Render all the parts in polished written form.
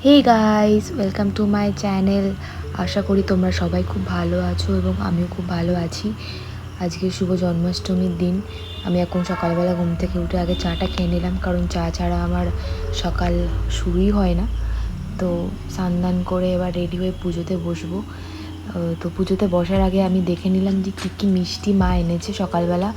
Hey guys, welcome to my channel. আশা করি তোমরা সবাই খুব ভালো আছো এবং আমিও খুব ভালো আছি। আজকে শুভ জন্মাষ্টমীর দিন। আমি এখন সকালবেলা ঘুম থেকে উঠে আগে চাটা খেয়ে নিলাম, কারণ চা ছাড়া আমার সকাল শুরুই হয় না। তো স্নান করে এবার রেডি হয়ে পুজোতে বসবো। তো পুজোতে বসার আগে আমি দেখে নিলাম যে কী কী মিষ্টি মা এনেছে সকালবেলা।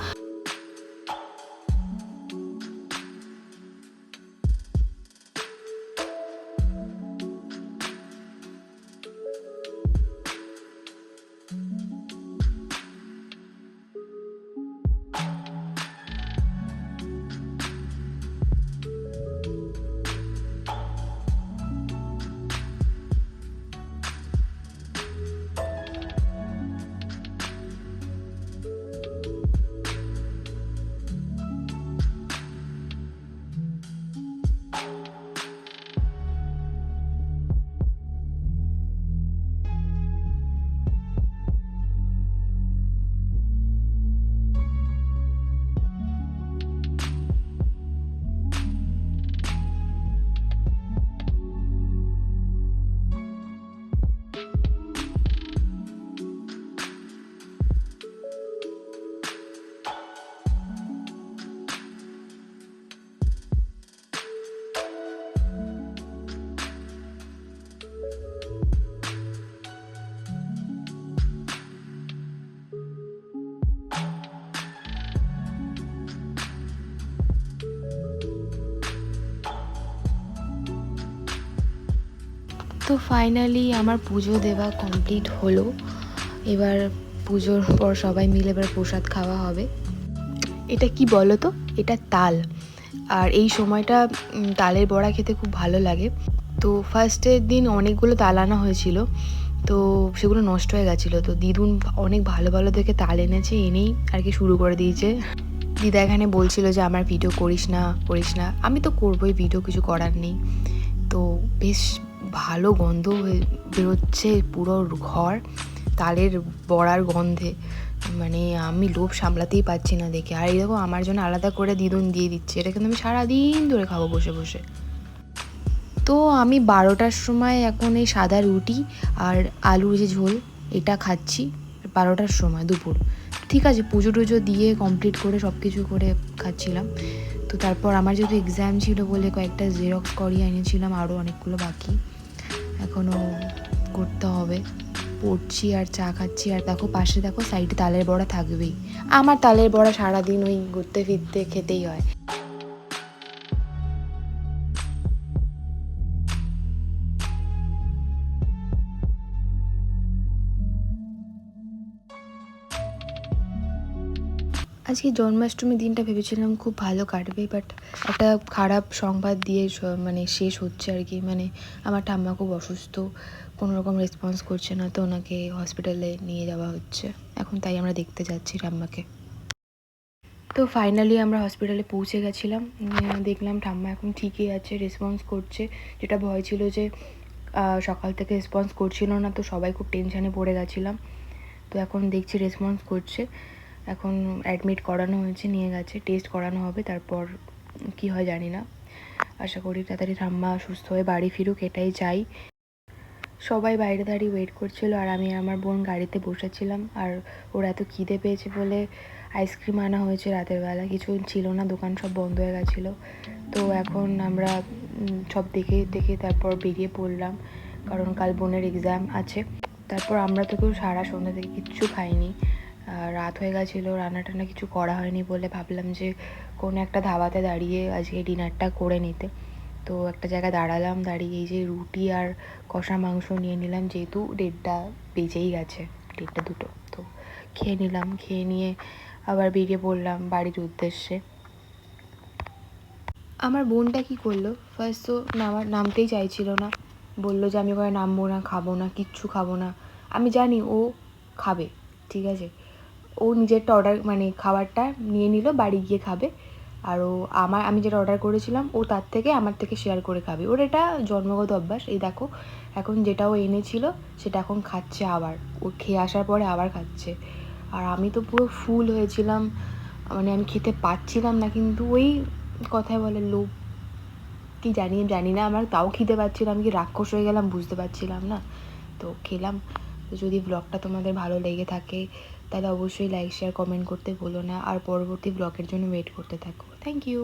তো ফাইনালি আমার পুজো দেওয়া কমপ্লিট হলো। এবার পুজোর পর সবাই মিলে এবার প্রসাদ খাওয়া হবে। এটা কি বলো তো, এটা তাল। আর এই সময়টা তালের বড়া খেতে খুব ভালো লাগে। তো ফার্স্টের দিন অনেকগুলো তাল আনা হয়েছিল, তো সেগুলো নষ্ট হয়ে গেছিলো। তো দিদুন অনেক ভালো ভালো দেখে তাল এনেছে, এনেই আর কি শুরু করে দিয়েছে। দিদা এখানে বলছিল যে আমার ভিডিও করিস না করিস না, আমি তো করবোই ভিডিও, কিছু করার নেই। তো বেশ ভালো গন্ধ বেরোচ্ছে পুরো ঘর তালের বড়ার গন্ধে, মানে আমি লোভ সামলাতেই পারছি না দেখে। আর এই দেখো আমার জন্য আলাদা করে দিদুন দিয়ে দিচ্ছে, এটা কিন্তু আমি সারাদিন ধরে খাবো বসে বসে। তো আমি 12টার সময় এখন এই সাদা রুটি আর আলুর যে ঝোল এটা খাচ্ছি 12টার সময় দুপুর। ঠিক আছে, পুজো টুজো দিয়ে কমপ্লিট করে সব কিছু করে খাচ্ছিলাম। তো তারপর আমার যেহেতু এক্সাম ছিল বলে কয়েকটা জেরক্স করিয়ে এনেছিলাম, আরও অনেকগুলো বাকি এখনও করতে হবে। পড়ছি আর চা খাচ্ছি, আর দেখো পাশে দেখো সাইডে তালের বড়া থাকবেই। আমার তালের বড়া সারাদিন ওই ঘুরতে ফিরতে খেতেই হয়। আজকে জন্মাষ্টমীর দিনটা ভেবেছিলাম খুব ভালো কাটবে, বাট একটা খারাপ সংবাদ দিয়ে মানে শেষ হচ্ছে আর কি। মানে আমার ঠাম্মা খুব অসুস্থ, কোনো রকম রেসপন্স করছে না, তো ওনাকে হসপিটালে নিয়ে যাওয়া হচ্ছে এখন, তাই আমরা দেখতে যাচ্ছি ঠাম্মাকে। তো ফাইনালি আমরা হসপিটালে পৌঁছে গেছিলাম, দেখলাম ঠাম্মা এখন ঠিকই আছে, রেসপন্স করছে। যেটা ভয় ছিল যে সকাল থেকে রেসপন্স করছিল না, তো সবাই খুব টেনশানে পড়ে গেছিলাম। তো এখন দেখছি রেসপন্স করছে, এখন অ্যাডমিট করানো হয়েছে, নিয়ে গেছে, টেস্ট করানো হবে, তারপর কি হয় জানি না। আশা করি তাড়াতাড়ি ঠাম্মা সুস্থ হয়ে বাড়ি ফিরুক, এটাই চাই। সবাই বাইরে দাঁড়িয়ে ওয়েট করছিল, আর আমি আমার বোন গাড়িতে বসেছিলাম। আর ওর এত খিদে পেয়েছে বলে আইসক্রিম আনা হয়েছে রাতের বেলা, কিছু ছিল না, দোকান সব বন্ধ হয়ে গেছিলো। তো এখন আমরা সব দেখে দেখে তারপর বেরিয়ে পড়লাম, কারণ কাল বোনের এক্সাম আছে। তারপর আমরা তো কেউ সারা সন্ধ্যা থেকে কিচ্ছু খাইনি, রাত হয়ে গেছিলো, রান্না টান্না কিছু করা হয়নি বলে ভাবলাম যে কোনো একটা ধাবাতে দাঁড়িয়ে আজকে ডিনারটা করে নিতে। তো একটা জায়গায় দাঁড়ালাম, দাঁড়িয়ে এই যে রুটি আর কষা মাংস নিয়ে নিলাম, যেহেতু 1:30 বেজেই গেছে, 1:30 2টো। তো খেয়ে নিলাম, খেয়ে নিয়ে আবার বেরিয়ে পড়লাম বাড়ির উদ্দেশ্যে। আমার বোনটা কি করলো, ফার্স্ট তো নামতেই চাইছিল না, বললো যে আমি ওখানে নামবো না, খাবো না, কিচ্ছু খাবো না। আমি জানি ও খাবে, ঠিক আছে, ও নিজেরটা অর্ডার মানে খাবারটা নিয়ে নিল, বাড়ি গিয়ে খাবে। আর ও আমি যেটা অর্ডার করেছিলাম ও তার থেকে আমার থেকে শেয়ার করে খাবে, ওর এটা জন্মগত অভ্যাস। এই দেখো এখন যেটা ও এনেছিল সেটা এখন খাচ্ছে, আবার ও খেয়ে আসার পরে আবার খাচ্ছে। আর আমি তো পুরো ফুল হয়েছিলাম, মানে আমি খেতে পাচ্ছিলাম না, কিন্তু ওই কথায় বলে লোভ, কি জানি না, আমার তাও খিদে পাচ্ছিল, আমি কি রাক্ষস হয়ে গেলাম বুঝতে পারছিলাম না, তো খেলাম। তো যদি ব্লগটা তোমাদের ভালো লেগে থাকে তাহলে অবশ্যই লাইক শেয়ার কমেন্ট করতে ভুলো না, আর পরবর্তী ব্লগের জন্য ওয়েট করতে থাকো। Thank you.